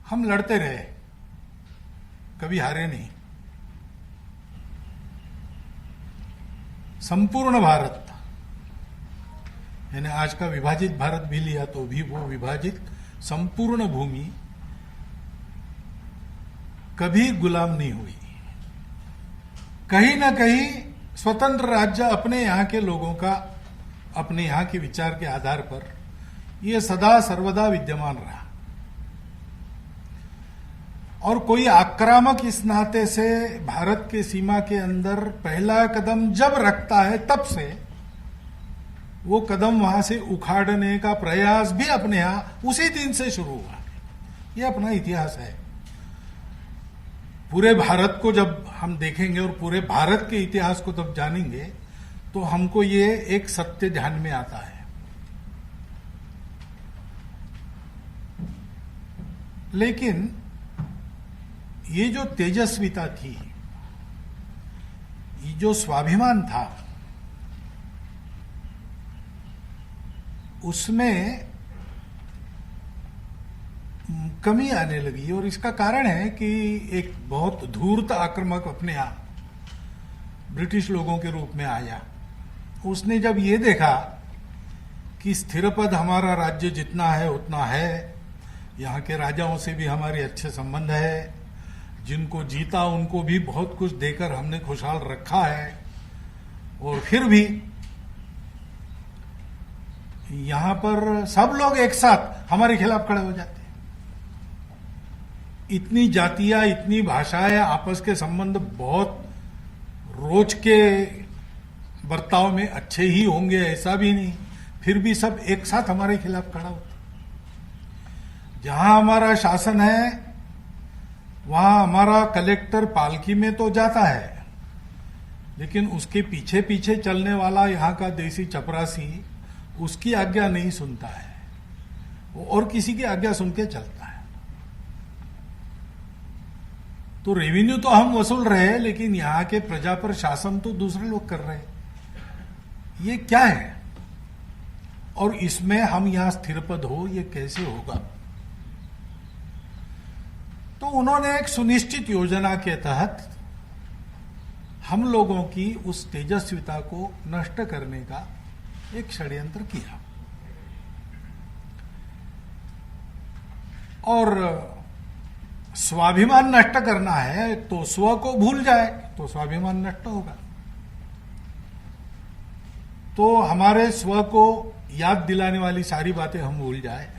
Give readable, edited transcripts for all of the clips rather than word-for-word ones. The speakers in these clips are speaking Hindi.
हम लड़ते रहे, कभी हारे नहीं। संपूर्ण भारत, यानी आज का विभाजित भारत भी लिया तो भी वो विभाजित संपूर्ण भूमि कभी गुलाम नहीं हुई। कहीं ना कहीं स्वतंत्र राज्य अपने यहां के लोगों का, अपने यहां के विचार के आधार पर यह सदा सर्वदा विद्यमान रहा। और कोई आक्रामक इस नाते से भारत के सीमा के अंदर पहला कदम जब रखता है, तब से वो कदम वहां से उखाड़ने का प्रयास भी अपने यहां उसी दिन से शुरू हुआ। ये अपना इतिहास है। पूरे भारत को जब हम देखेंगे और पूरे भारत के इतिहास को जब जानेंगे तो हमको ये एक सत्य ध्यान में आता है। लेकिन ये जो तेजस्विता थी, ये जो स्वाभिमान था, उसमें कमी आने लगी। और इसका कारण है कि एक बहुत धूर्त आक्रामक अपने यहां ब्रिटिश लोगों के रूप में आया। उसने जब ये देखा कि स्थिरपद हमारा राज्य जितना है उतना है, यहाँ के राजाओं से भी हमारे अच्छे संबंध है, जिनको जीता उनको भी बहुत कुछ देकर हमने खुशहाल रखा है, और फिर भी यहां पर सब लोग एक साथ हमारे खिलाफ खड़े हो जाते हैं। इतनी जातियां, इतनी भाषाएं, आपस के संबंध बहुत रोज के बर्ताव में अच्छे ही होंगे ऐसा भी नहीं, फिर भी सब एक साथ हमारे खिलाफ खड़ा होते। जहां हमारा शासन है वहां हमारा कलेक्टर पालकी में तो जाता है, लेकिन उसके पीछे पीछे चलने वाला यहाँ का देसी चपरासी उसकी आज्ञा नहीं सुनता है, वो और किसी की आज्ञा सुन के चलता है। तो रेवेन्यू तो हम वसूल रहे हैं, लेकिन यहाँ के प्रजा पर शासन तो दूसरे लोग कर रहे हैं। ये क्या है? और इसमें हम यहां स्थिरपद हो, ये कैसे होगा? तो उन्होंने एक सुनिश्चित योजना के तहत हम लोगों की उस तेजस्विता को नष्ट करने का एक षड्यंत्र किया। और स्वाभिमान नष्ट करना है तो स्व को भूल जाए तो स्वाभिमान नष्ट होगा। तो हमारे स्व को याद दिलाने वाली सारी बातें हम भूल जाए,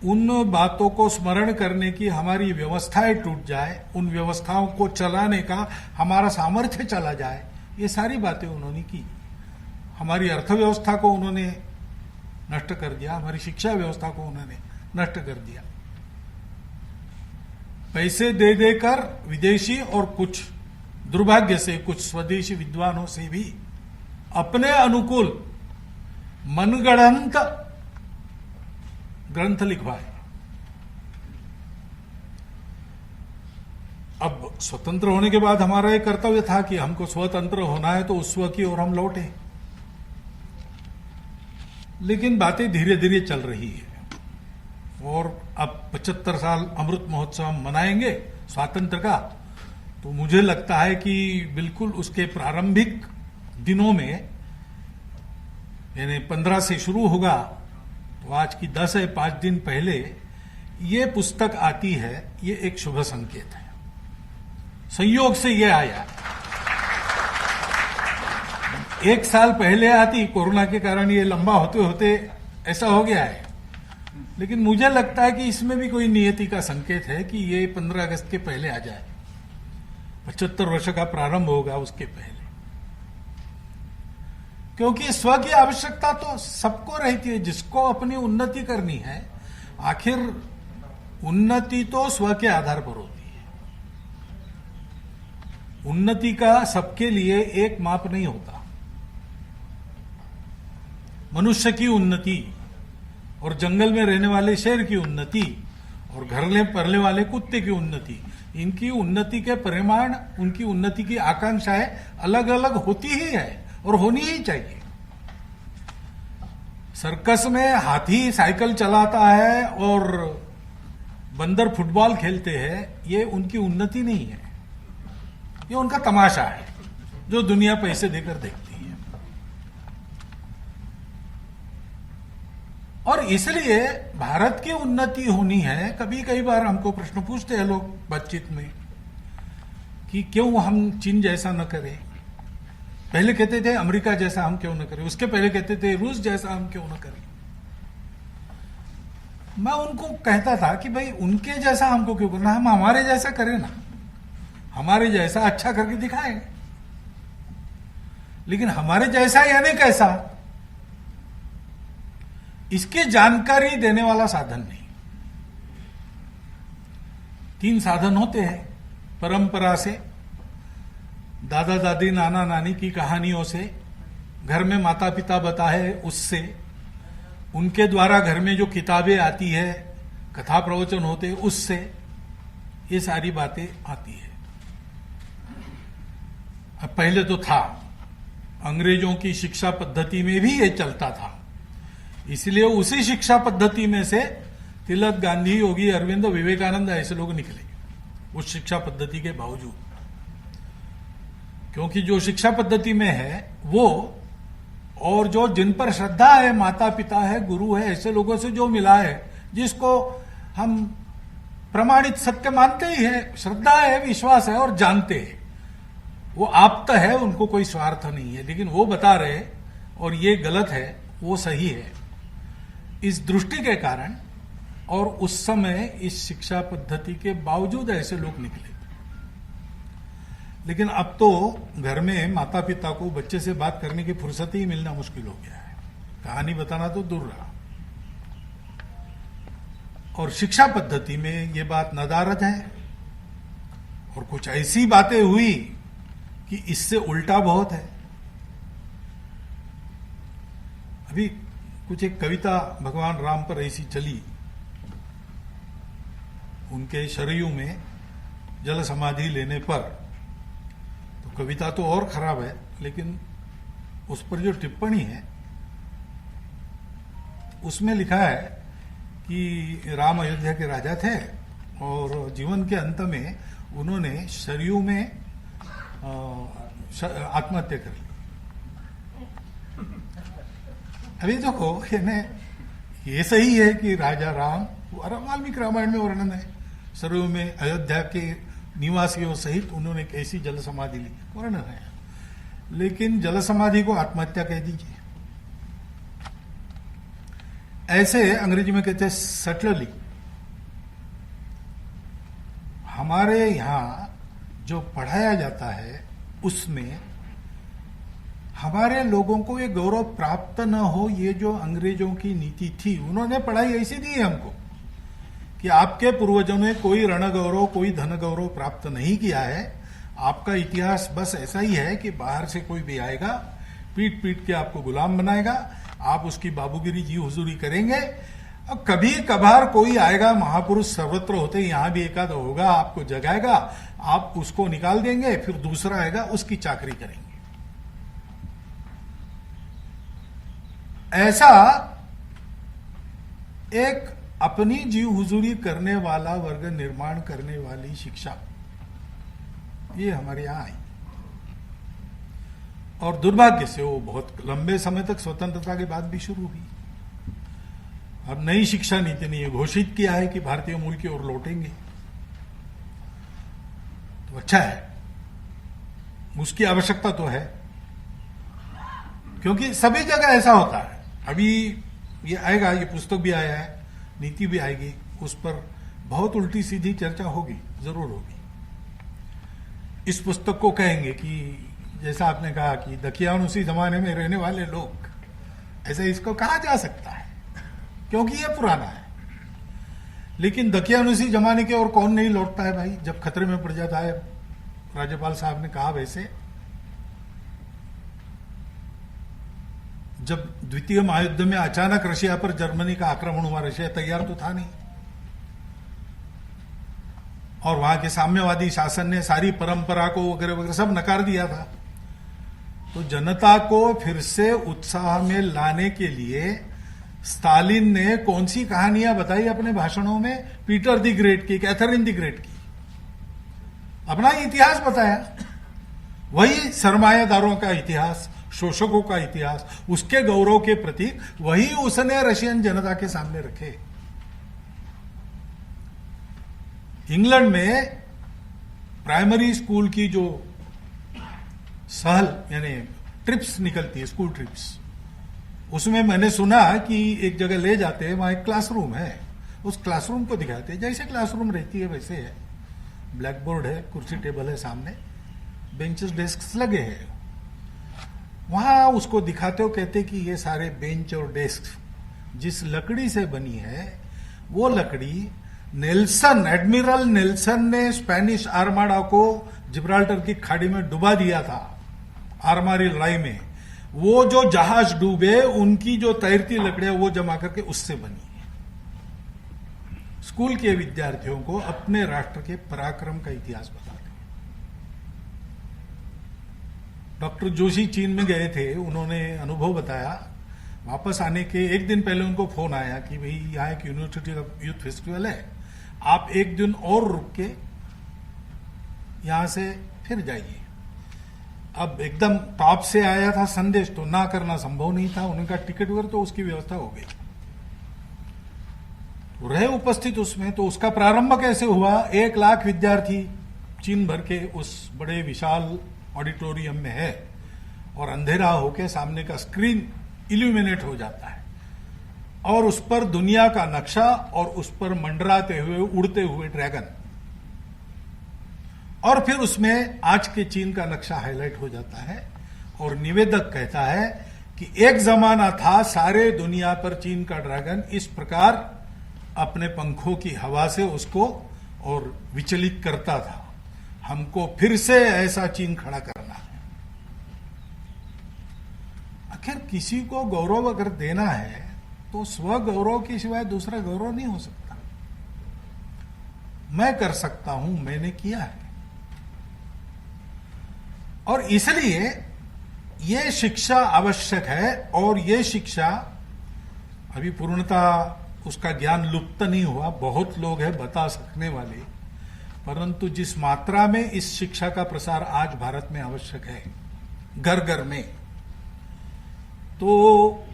उन बातों को स्मरण करने की हमारी व्यवस्थाएं टूट जाए, उन व्यवस्थाओं को चलाने का हमारा सामर्थ्य चला जाए, ये सारी बातें उन्होंने की। हमारी अर्थव्यवस्था को उन्होंने नष्ट कर दिया, हमारी शिक्षा व्यवस्था को उन्होंने नष्ट कर दिया। पैसे दे देकर विदेशी और कुछ दुर्भाग्य से कुछ स्वदेशी विद्वानों से भी अपने अनुकूल मनगढ़ंत ग्रंथ लिखवाए। अब स्वतंत्र होने के बाद हमारा एक कर्तव्य था कि हमको स्वतंत्र होना है तो उस स्व की ओर हम लौटे, लेकिन बातें धीरे धीरे चल रही है। और अब 75 साल अमृत महोत्सव हम मनाएंगे स्वातंत्र का, तो मुझे लगता है कि बिल्कुल उसके प्रारंभिक दिनों में, यानी 15 से शुरू होगा, तो आज की 10 है 5 दिन पहले ये पुस्तक आती है, ये एक शुभ संकेत है। संयोग से ये आया। एक साल पहले आती, कोरोना के कारण ये लंबा होते होते ऐसा हो गया है, लेकिन मुझे लगता है कि इसमें भी कोई नियति का संकेत है कि ये 15 अगस्त के पहले आ जाए। 75 वर्ष का प्रारंभ होगा उसके पहले, क्योंकि स्व की आवश्यकता तो सबको रहती है, जिसको अपनी उन्नति करनी है। आखिर उन्नति तो स्व के आधार पर होती है। उन्नति का सबके लिए एक माप नहीं होता। मनुष्य की उन्नति और जंगल में रहने वाले शेर की उन्नति और घर में पलने वाले कुत्ते की उन्नति, इनकी उन्नति के परिमाण, उनकी उन्नति की आकांक्षाएं अलग अलग होती ही है और होनी ही चाहिए। सर्कस में हाथी साइकिल चलाता है और बंदर फुटबॉल खेलते हैं, ये उनकी उन्नति नहीं है, ये उनका तमाशा है जो दुनिया पैसे देकर देखती है। और इसलिए भारत की उन्नति होनी है। कभी कई बार हमको प्रश्न पूछते हैं लोग बातचीत में कि क्यों हम चीन जैसा न करें। पहले कहते थे अमेरिका जैसा हम क्यों न करें, उसके पहले कहते थे रूस जैसा हम क्यों न करें। मैं उनको कहता था कि भाई उनके जैसा हमको क्यों करना, हम हमारे जैसा करें ना, हमारे जैसा अच्छा करके दिखाएं। लेकिन हमारे जैसा यानी कैसा, इसकी जानकारी देने वाला साधन नहीं। 3 साधन होते हैं परंपरा से, दादा दादी नाना नानी की कहानियों से, घर में माता पिता बताए उससे, उनके द्वारा घर में जो किताबें आती है, कथा प्रवचन होते उससे, ये सारी बातें आती है। अब पहले तो था, अंग्रेजों की शिक्षा पद्धति में भी ये चलता था, इसलिए उसी शिक्षा पद्धति में से तिलक, गांधी, योगी, अरविंद, विवेकानंद ऐसे लोग निकले उस शिक्षा पद्धति के बावजूद। क्योंकि जो शिक्षा पद्धति में है वो, और जो जिन पर श्रद्धा है, माता पिता है, गुरु है, ऐसे लोगों से जो मिला है, जिसको हम प्रमाणित सत्य मानते ही है, श्रद्धा है, विश्वास है और जानते हैं, वो आप्त है, उनको कोई स्वार्थ नहीं है, लेकिन वो बता रहे और ये गलत है, वो सही है। इस दृष्टि के कारण और उस समय इस शिक्षा पद्धति के बावजूद ऐसे लोग निकले। लेकिन अब तो घर में माता पिता को बच्चे से बात करने की फुर्सत ही मिलना मुश्किल हो गया है, कहानी बताना तो दूर रहा। और शिक्षा पद्धति में ये बात नदारद है, और कुछ ऐसी बातें हुई कि इससे उल्टा बहुत है। अभी कुछ एक कविता भगवान राम पर ऐसी चली, उनके शरयू में जल समाधि लेने पर, तो कविता तो और खराब है, लेकिन उस पर जो टिप्पणी है उसमें लिखा है कि राम अयोध्या के राजा थे और जीवन के अंत में उन्होंने शरयू में आत्महत्या कर ली। अभी देखो, ये सही है कि राजा राम, वाल्मीकि रामायण में वर्णन है, सरयू में अयोध्या के निवासियों सहित उन्होंने कैसी जल समाधि ली, वर्णन है। लेकिन जल समाधि को आत्महत्या कह दीजिए। ऐसे अंग्रेजी में कहते हैं सटलली। हमारे यहां जो पढ़ाया जाता है उसमें हमारे लोगों को ये गौरव प्राप्त न हो, ये जो अंग्रेजों की नीति थी, उन्होंने पढ़ाई ऐसी दी है हमको कि आपके पूर्वजों ने कोई रण गौरव, कोई धन गौरव प्राप्त नहीं किया है। आपका इतिहास बस ऐसा ही है कि बाहर से कोई भी आएगा, पीट पीट के आपको गुलाम बनाएगा, आप उसकी बाबूगिरी जी हुजूरी करेंगे। अब कभी कभार कोई आएगा, महापुरुष सर्वत्र होते, यहां भी एकाद होगा, आपको जगाएगा, आप उसको निकाल देंगे, फिर दूसरा आएगा, उसकी चाकरी करेंगे। ऐसा एक अपनी जीव हुजूरी करने वाला वर्ग निर्माण करने वाली शिक्षा, ये हमारे यहां आई। और दुर्भाग्य से वो बहुत लंबे समय तक स्वतंत्रता के बाद भी शुरू हुई। अब नई शिक्षा नीति ने यह घोषित किया है कि भारतीय मूल की ओर लौटेंगे, तो अच्छा है, उसकी आवश्यकता तो है, क्योंकि सभी जगह ऐसा होता है। अभी ये आएगा, ये पुस्तक भी आया है, नीति भी आएगी, उस पर बहुत उल्टी सीधी चर्चा होगी, जरूर होगी। इस पुस्तक को कहेंगे कि जैसा आपने कहा कि दकियानुसी जमाने में रहने वाले लोग, ऐसा इसको कहा जा सकता है क्योंकि ये पुराना है। लेकिन दकियानुसी जमाने की ओर कौन नहीं लौटता है भाई, जब खतरे में पड़ जाता है। राज्यपाल साहब ने कहा वैसे, जब द्वितीय महायुद्ध में अचानक रशिया पर जर्मनी का आक्रमण हुआ, रशिया तैयार तो था नहीं, और वहां के साम्यवादी शासन ने सारी परंपरा को वगैरह वगैरह सब नकार दिया था। तो जनता को फिर से उत्साह में लाने के लिए स्टालिन ने कौन सी कहानियां बताई अपने भाषणों में? पीटर द ग्रेट की, कैथरीन द ग्रेट की, अपना इतिहास बताया। वही सरमायादारों का इतिहास, शोषकों का इतिहास, उसके गौरव के प्रतीक वही उसने रशियन जनता के सामने रखे। इंग्लैंड में प्राइमरी स्कूल की जो सहल यानी ट्रिप्स निकलती है, स्कूल ट्रिप्स, उसमें मैंने सुना कि एक जगह ले जाते हैं, वहां एक क्लासरूम है, उस क्लासरूम को दिखाते हैं जैसे क्लासरूम रहती है वैसे है, ब्लैक बोर्ड है, कुर्सी टेबल है सामने, बेंचेस डेस्क लगे हैं। वहां उसको दिखाते हो, कहते कि ये सारे बेंच और डेस्क जिस लकड़ी से बनी है वो लकड़ी नेल्सन, एडमिरल नेल्सन ने स्पेनिश आर्माडा को जिब्राल्टर की खाड़ी में डुबा दिया था आर्मारी लड़ाई में। वो जो जहाज डूबे उनकी जो तैरती लकड़ियां वो जमा करके उससे बनी है। स्कूल के विद्यार्थियों को अपने राष्ट्र के पराक्रम का इतिहास बताते हैं। डॉक्टर जोशी चीन में गए थे, उन्होंने अनुभव बताया। वापस आने के एक दिन पहले उनको फोन आया कि भाई यहां एक यूनिवर्सिटी का यूथ फेस्टिवल है, आप एक दिन और रुक के यहां से फिर जाइए। अब एकदम टॉप से आया था संदेश, तो ना करना संभव नहीं था। उनका टिकट वगैरह तो उसकी व्यवस्था हो गई, तो रहे उपस्थित उसमें। तो उसका प्रारंभ कैसे हुआ? 1 लाख विद्यार्थी चीन भर के उस बड़े विशाल ऑडिटोरियम में है और अंधेरा होके सामने का स्क्रीन इल्यूमिनेट हो जाता है और उस पर दुनिया का नक्शा और उस पर मंडराते हुए उड़ते हुए ड्रैगन, और फिर उसमें आज के चीन का नक्शा हाईलाइट हो जाता है। और निवेदक कहता है कि एक जमाना था सारे दुनिया पर चीन का ड्रैगन इस प्रकार अपने पंखों की हवा से उसको और विचलित करता था। हमको फिर से ऐसा चीन खड़ा करना है। आखिर किसी को गौरव अगर देना है तो स्व गौरव के सिवाय दूसरा गौरव नहीं हो सकता। मैं कर सकता हूं, मैंने किया है। और इसलिए यह शिक्षा आवश्यक है। और यह शिक्षा अभी पूर्णतः उसका ज्ञान लुप्त नहीं हुआ, बहुत लोग हैं बता सकने वाले, परंतु जिस मात्रा में इस शिक्षा का प्रसार आज भारत में आवश्यक है, घर घर में, तो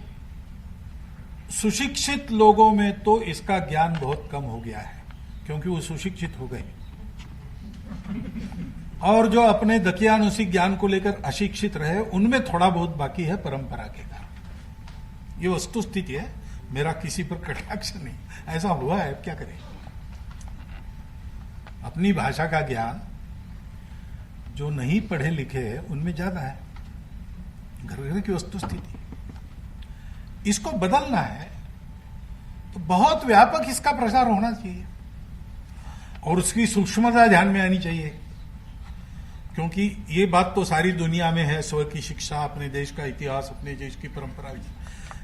सुशिक्षित लोगों में तो इसका ज्ञान बहुत कम हो गया है, क्योंकि वो सुशिक्षित हो गए। और जो अपने दकियानुसी ज्ञान को लेकर अशिक्षित रहे, उनमें थोड़ा बहुत बाकी है परंपरा के कारण। ये वस्तु स्थिति है, मेरा किसी पर कटाक्ष नहीं, ऐसा हुआ है, क्या करें। अपनी भाषा का ज्ञान जो नहीं पढ़े लिखे हैं उनमें ज्यादा है, घर घर की वस्तु स्थिति। इसको बदलना है तो बहुत व्यापक इसका प्रसार होना चाहिए और उसकी सूक्ष्मता ध्यान में आनी चाहिए, क्योंकि ये बात तो सारी दुनिया में है, स्व की शिक्षा, अपने देश का इतिहास, अपने देश की परंपरा,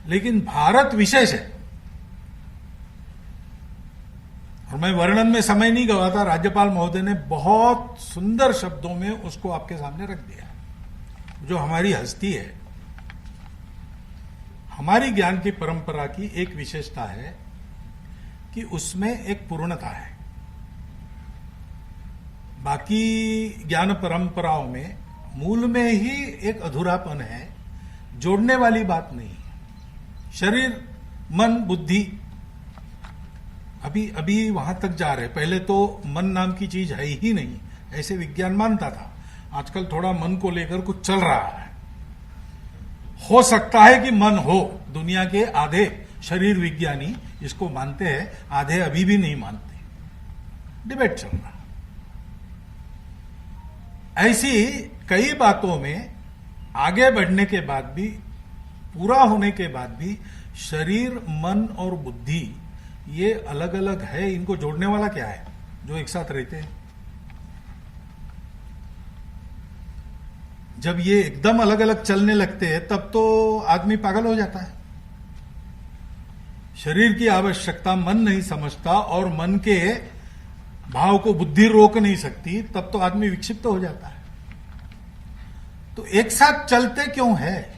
लेकिन भारत विशेष है। और मैं वर्णन में समय नहीं गवाता, राज्यपाल महोदय ने बहुत सुंदर शब्दों में उसको आपके सामने रख दिया। जो हमारी हस्ती है, हमारी ज्ञान की परंपरा की एक विशेषता है कि उसमें एक पूर्णता है। बाकी ज्ञान परंपराओं में मूल में ही एक अधूरापन है, जोड़ने वाली बात नहीं है। शरीर, मन, बुद्धि, अभी वहां तक जा रहे। पहले तो मन नाम की चीज है ही नहीं, ऐसे विज्ञान मानता था। आजकल थोड़ा मन को लेकर कुछ चल रहा है। हो सकता है कि मन हो, दुनिया के आधे शरीर विज्ञानी इसको मानते हैं, आधे अभी भी नहीं मानते, डिबेट चल रहा। ऐसी कई बातों में आगे बढ़ने के बाद भी, पूरा होने के बाद भी, शरीर, मन और बुद्धि ये अलग अलग है। इनको जोड़ने वाला क्या है जो एक साथ रहते हैं? जब ये एकदम अलग अलग चलने लगते हैं तब तो आदमी पागल हो जाता है। शरीर की आवश्यकता मन नहीं समझता और मन के भाव को बुद्धि रोक नहीं सकती, तब तो आदमी विक्षिप्त हो जाता है। तो एक साथ चलते क्यों है?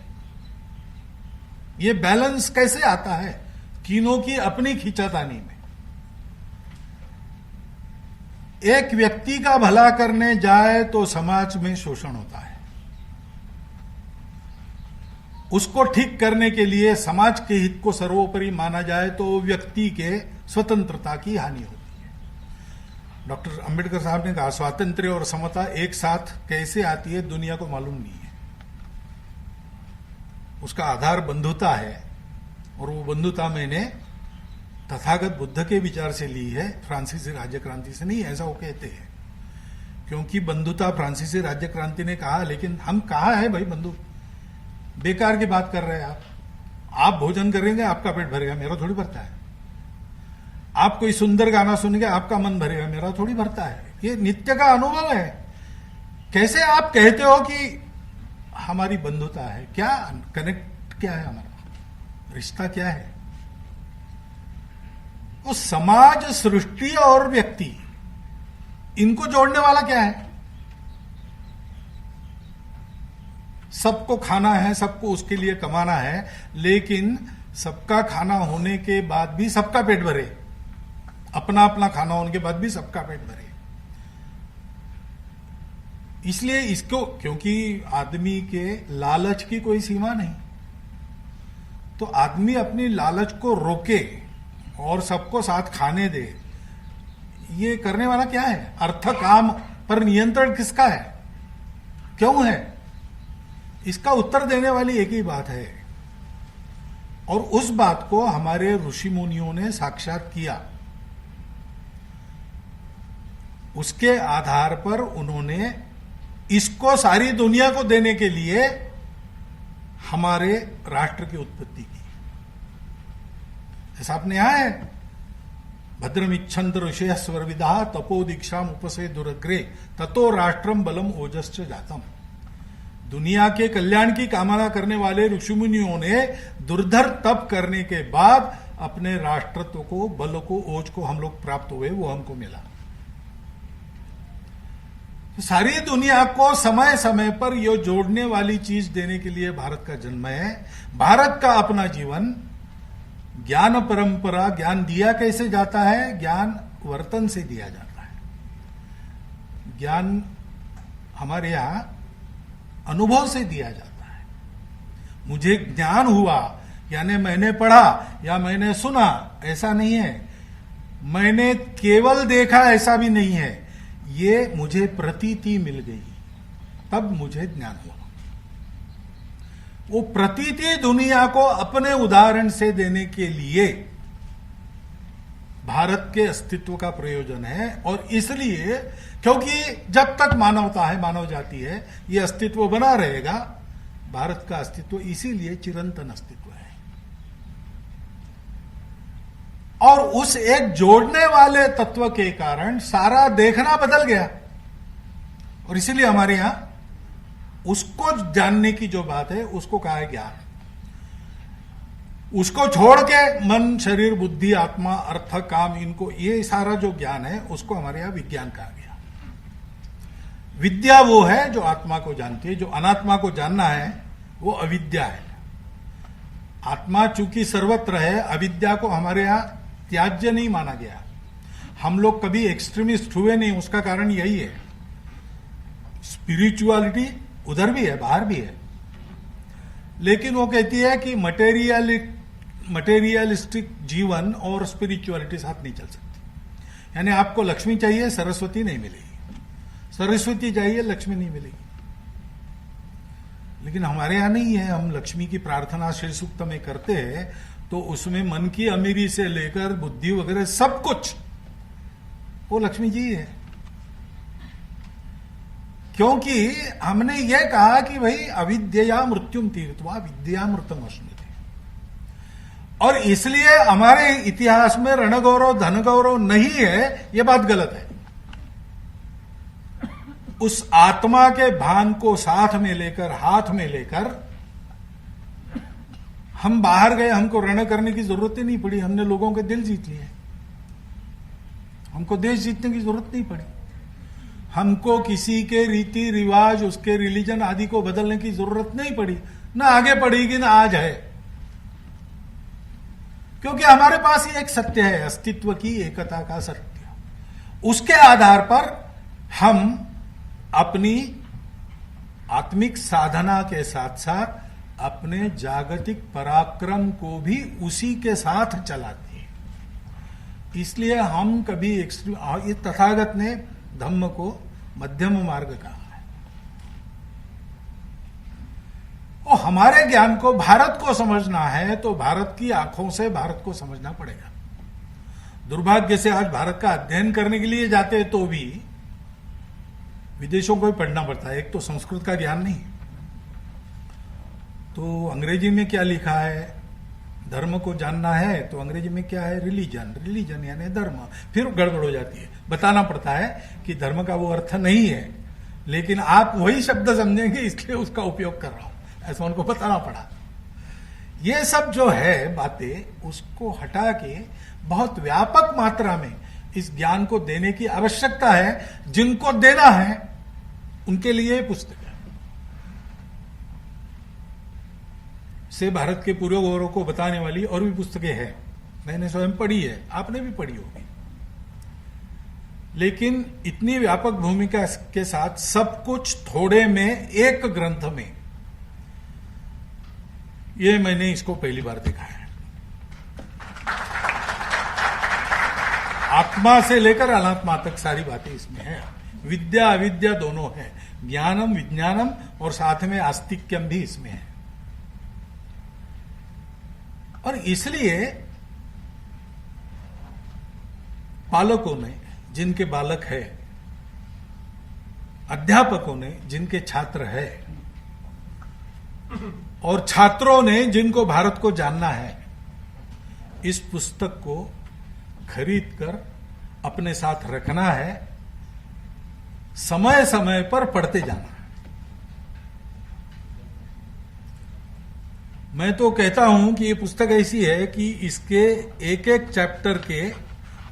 ये बैलेंस कैसे आता है? तीनों की अपनी खींचातानी में। एक व्यक्ति का भला करने जाए तो समाज में शोषण होता है, उसको ठीक करने के लिए समाज के हित को सर्वोपरि माना जाए तो व्यक्ति के स्वतंत्रता की हानि होती है। डॉक्टर अंबेडकर साहब ने कहा स्वातंत्र्य और समता एक साथ कैसे आती है दुनिया को मालूम नहीं है। उसका आधार बंधुता है, और वो बंधुता मैंने तथागत बुद्ध के विचार से ली है, फ्रांसीसी राज्य क्रांति से नहीं, ऐसा वो कहते हैं। क्योंकि बंधुता फ्रांसीसी राज्य क्रांति ने कहा, लेकिन हम कहा है भाई बंधु, बेकार की बात कर रहे हैं आप भोजन करेंगे आपका पेट भरेगा, मेरा थोड़ी भरता है। आप कोई सुंदर गाना सुनेंगे आपका मन भरेगा, मेरा थोड़ी भरता है। ये नित्य का अनुभव है। कैसे आप कहते हो कि हमारी बंधुता है? क्या कनेक्ट, क्या है हमारा रिश्ता, क्या है? वो समाज, सृष्टि और व्यक्ति, इनको जोड़ने वाला क्या है? सबको खाना है, सबको उसके लिए कमाना है, लेकिन सबका खाना होने के बाद भी सबका पेट भरे, अपना अपना खाना होने के बाद भी सबका पेट भरे। इसलिए इसको, क्योंकि आदमी के लालच की कोई सीमा नहीं, तो आदमी अपनी लालच को रोके और सबको साथ खाने दे। ये करने वाला क्या है? अर्थ काम पर नियंत्रण किसका है, क्यों है? इसका उत्तर देने वाली एक ही बात है, और उस बात को हमारे ऋषि मुनियों ने साक्षात किया। उसके आधार पर उन्होंने इसको सारी दुनिया को देने के लिए हमारे राष्ट्र की उत्पत्ति की। ऐसा आपने यहां है, भद्रमिच्छन्त ऋषय स्वर्विदा तपो दीक्षाम उपसे दुरग्रे ततो राष्ट्रम बलम ओजश्च जातम। दुनिया के कल्याण की कामना करने वाले ऋषि मुनियों ने दुर्धर तप करने के बाद अपने राष्ट्रत्व को, बल को, ओज को हम लोग प्राप्त हुए, वो हमको मिला। तो सारी दुनिया को समय समय पर ये जोड़ने वाली चीज देने के लिए भारत का जन्म है। भारत का अपना जीवन, ज्ञान परंपरा, ज्ञान दिया कैसे जाता है? ज्ञान वर्तन से दिया जाता है। ज्ञान हमारे यहां अनुभव से दिया जाता है। मुझे ज्ञान हुआ यानी मैंने पढ़ा या मैंने सुना, ऐसा नहीं है। मैंने केवल देखा, ऐसा भी नहीं है। ये मुझे प्रतीति मिल गई, तब मुझे ज्ञान हुआ। वो प्रतीति दुनिया को अपने उदाहरण से देने के लिए भारत के अस्तित्व का प्रयोजन है। और इसलिए, क्योंकि जब तक मानवता है, मानव जाति है, ये अस्तित्व बना रहेगा। भारत का अस्तित्व इसीलिए चिरंतन अस्तित्व है। और उस एक जोड़ने वाले तत्व के कारण सारा देखना बदल गया। और इसीलिए हमारे यहां उसको जानने की जो बात है, उसको कहा है ज्ञान। उसको छोड़ के मन, शरीर, बुद्धि, आत्मा, अर्थ, काम, इनको, ये सारा जो ज्ञान है, उसको हमारे यहां विज्ञान कहा गया। विद्या वो है जो आत्मा को जानती है। जो अनात्मा को जानना है वो अविद्या है। आत्मा चूंकि सर्वत्र है, अविद्या को हमारे यहां त्याज्य नहीं माना गया। हम लोग कभी एक्सट्रीमिस्ट हुए नहीं, उसका कारण यही है। स्पिरिचुअलिटी उधर भी है, बाहर भी है, लेकिन वो कहती है कि मटेरियलिस्टिक जीवन और स्पिरिचुअलिटी साथ नहीं चल सकती। यानी आपको लक्ष्मी चाहिए, सरस्वती नहीं मिलेगी, सरस्वती चाहिए, लक्ष्मी नहीं मिलेगी। लेकिन हमारे यहां नहीं है। हम लक्ष्मी की प्रार्थना श्री सूक्त में करते हैं तो उसमें मन की अमीरी से लेकर बुद्धि वगैरह सब कुछ वो लक्ष्मी जी है। क्योंकि हमने ये कहा कि भाई अविद्या मृत्युम तीर्थवा विद्या मृतम अश्नुते। और इसलिए हमारे इतिहास में रण गौरव, धन गौरव नहीं है, यह बात गलत है। उस आत्मा के भान को साथ में लेकर, हाथ में लेकर हम बाहर गए। हमको रण करने की जरूरत ही नहीं पड़ी, हमने लोगों के दिल जीत लिए। हमको देश जीतने की जरूरत नहीं पड़ी। हमको किसी के रीति रिवाज, उसके रिलीजन आदि को बदलने की जरूरत नहीं पड़ी। ना आगे पड़ेगी, ना आज है। क्योंकि हमारे पास ही एक सत्य है, अस्तित्व की एकता का सत्य। उसके आधार पर हम अपनी आत्मिक साधना के साथ साथ अपने जागतिक पराक्रम को भी उसी के साथ चलाते हैं। इसलिए हम कभी एक्सट्रीम, तथागत ने धम्म को मध्यम मार्ग कहा है। और हमारे ज्ञान को, भारत को समझना है तो भारत की आंखों से भारत को समझना पड़ेगा। दुर्भाग्य से आज भारत का अध्ययन करने के लिए जाते हैं तो भी विदेशों को ही पढ़ना पड़ता है। एक तो संस्कृत का ज्ञान नहीं, तो अंग्रेजी में क्या लिखा है, धर्म को जानना है तो अंग्रेजी में क्या है, रिलीजन, रिलीजन यानी धर्म, फिर गड़बड़ हो जाती है। बताना पड़ता है कि धर्म का वो अर्थ नहीं है, लेकिन आप वही शब्द समझेंगे इसलिए उसका उपयोग कर रहा हूं, ऐसा उनको बताना पड़ा। ये सब जो है बातें, उसको हटा के बहुत व्यापक मात्रा में इस ज्ञान को देने की आवश्यकता है। जिनको देना है उनके लिए पुस्तक है। से भारत के पूर्व गौरव को बताने वाली और भी पुस्तकें हैं, मैंने स्वयं पढ़ी है, आपने भी पढ़ी होगी। लेकिन इतनी व्यापक भूमिका के साथ सब कुछ थोड़े में, एक ग्रंथ में, ये मैंने इसको पहली बार देखा है। आत्मा से लेकर अनात्मा तक सारी बातें इसमें है। विद्या अविद्या दोनों है, ज्ञानम विज्ञानम, और साथ में आस्तिक्यम भी इसमें है। और इसलिए पालकों ने जिनके बालक है, अध्यापकों ने जिनके छात्र है, और छात्रों ने जिनको भारत को जानना है, इस पुस्तक को खरीद कर अपने साथ रखना है, समय समय पर पढ़ते जाना है। मैं तो कहता हूं कि ये पुस्तक ऐसी है कि इसके एक एक चैप्टर के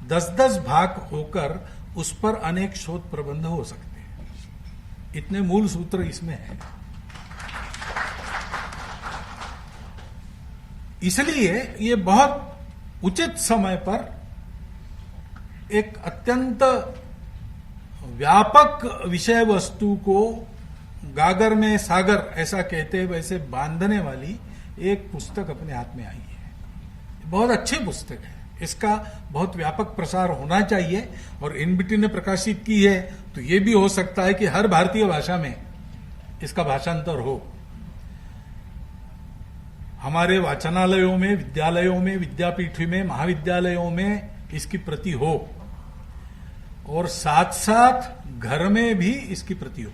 10-10 भाग होकर उस पर अनेक शोध प्रबंध हो सकते हैं। इतने मूल सूत्र इसमें है। इसलिए ये बहुत उचित समय पर एक अत्यंत व्यापक विषय वस्तु को गागर में सागर ऐसा कहते हैं, वैसे बांधने वाली एक पुस्तक अपने हाथ में आई है। बहुत अच्छी पुस्तक है, इसका बहुत व्यापक प्रसार होना चाहिए। और एनबीटी ने प्रकाशित की है तो यह भी हो सकता है कि हर भारतीय भाषा में इसका भाषांतर हो। हमारे वाचनालयों में, विद्यालयों में, विद्यापीठ में, महाविद्यालयों में इसकी प्रति हो, और साथ साथ घर में भी इसकी प्रति हो।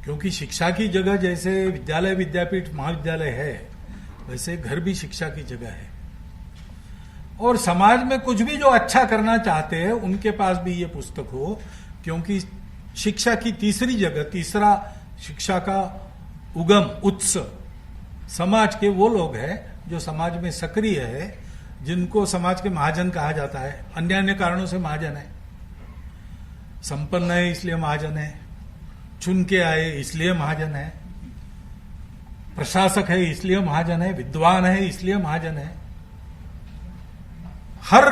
क्योंकि शिक्षा की जगह जैसे विद्यालय, विद्यापीठ, महाविद्यालय है, वैसे घर भी शिक्षा की जगह है। और समाज में कुछ भी जो अच्छा करना चाहते हैं उनके पास भी ये पुस्तक हो, क्योंकि शिक्षा की तीसरी जगह, तीसरा शिक्षा का उगम, उत्स समाज के वो लोग हैं जो समाज में सक्रिय है, जिनको समाज के महाजन कहा जाता है। अन्य अन्य कारणों से महाजन है, संपन्न है इसलिए महाजन है, चुन के आए इसलिए महाजन है, प्रशासक है इसलिए महाजन है, विद्वान है इसलिए महाजन है। हर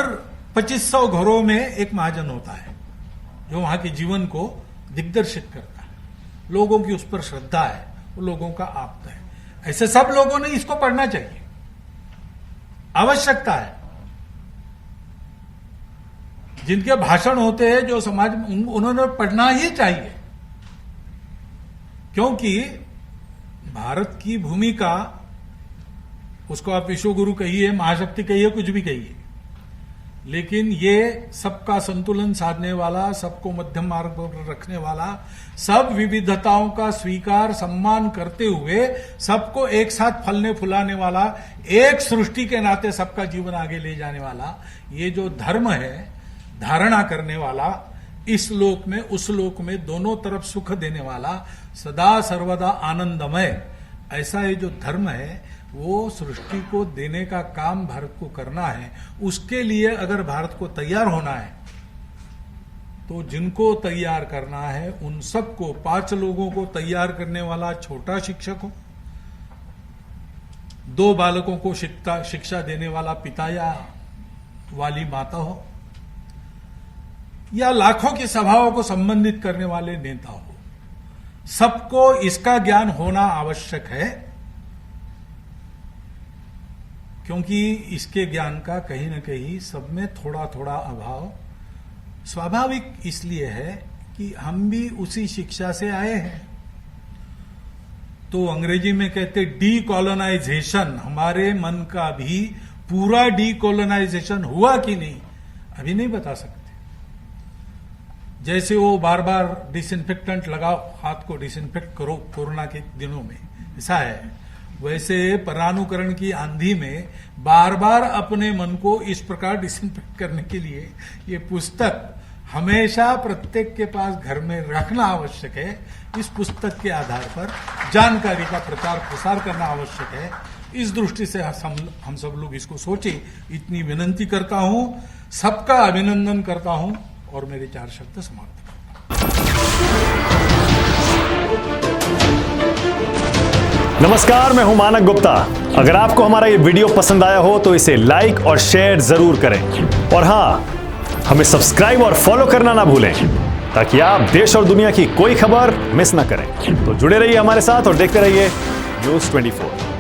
2500 घरों में एक महाजन होता है जो वहां के जीवन को दिग्दर्शित करता है, लोगों की उस पर श्रद्धा है, वो लोगों का आप्त है। ऐसे सब लोगों ने इसको पढ़ना चाहिए, आवश्यकता है। जिनके भाषण होते हैं जो समाज में, उन्होंने पढ़ना ही चाहिए, क्योंकि भारत की भूमिका, उसको आप विश्वगुरु कहिए, महाशक्ति कहिए, कुछ भी कहिए, लेकिन ये सबका संतुलन साधने वाला, सबको मध्यम मार्ग पर रखने वाला, सब विविधताओं का स्वीकार सम्मान करते हुए सबको एक साथ फलने फुलाने वाला, एक सृष्टि के नाते सबका जीवन आगे ले जाने वाला, ये जो धर्म है, धारणा करने वाला, इस लोक में उस लोक में दोनों तरफ सुख देने वाला, सदा सर्वदा आनंदमय, ऐसा ये जो धर्म है वो सृष्टि को देने का काम भारत को करना है। उसके लिए अगर भारत को तैयार होना है तो जिनको तैयार करना है उन सबको, 5 लोगों को तैयार करने वाला छोटा शिक्षक हो, 2 बालकों को शिक्षा देने वाला पिता या वाली माता हो, या लाखों की सभाओं को संबंधित करने वाले नेता हो, सबको इसका ज्ञान होना आवश्यक है, क्योंकि इसके ज्ञान का कहीं ना कहीं सब में थोड़ा थोड़ा अभाव स्वाभाविक इसलिए है कि हम भी उसी शिक्षा से आए हैं। तो अंग्रेजी में कहते डीकोलोनाइजेशन, हमारे मन का भी पूरा डीकोलोनाइजेशन हुआ कि नहीं अभी नहीं बता सकते। जैसे वो बार बार डिसइंफेक्टेंट लगाओ, हाथ को डिसइंफेक्ट करो कोरोना के दिनों में, ऐसा है, वैसे परानुकरण की आंधी में बार बार अपने मन को इस प्रकार डिसइंफेक्ट करने के लिए ये पुस्तक हमेशा प्रत्येक के पास घर में रखना आवश्यक है। इस पुस्तक के आधार पर जानकारी का प्रचार प्रसार करना आवश्यक है। इस दृष्टि से हम सब लोग इसको सोचे, इतनी विनंती करता हूं, सबका अभिनंदन करता हूं और मेरे 4 शब्द समाप्त करता हूं। नमस्कार, मैं हूं मानक गुप्ता। अगर आपको हमारा ये वीडियो पसंद आया हो तो इसे लाइक और शेयर जरूर करें, और हां, हमें सब्सक्राइब और फॉलो करना ना भूलें ताकि आप देश और दुनिया की कोई खबर मिस ना करें। तो जुड़े रहिए हमारे साथ और देखते रहिए न्यूज़ 24।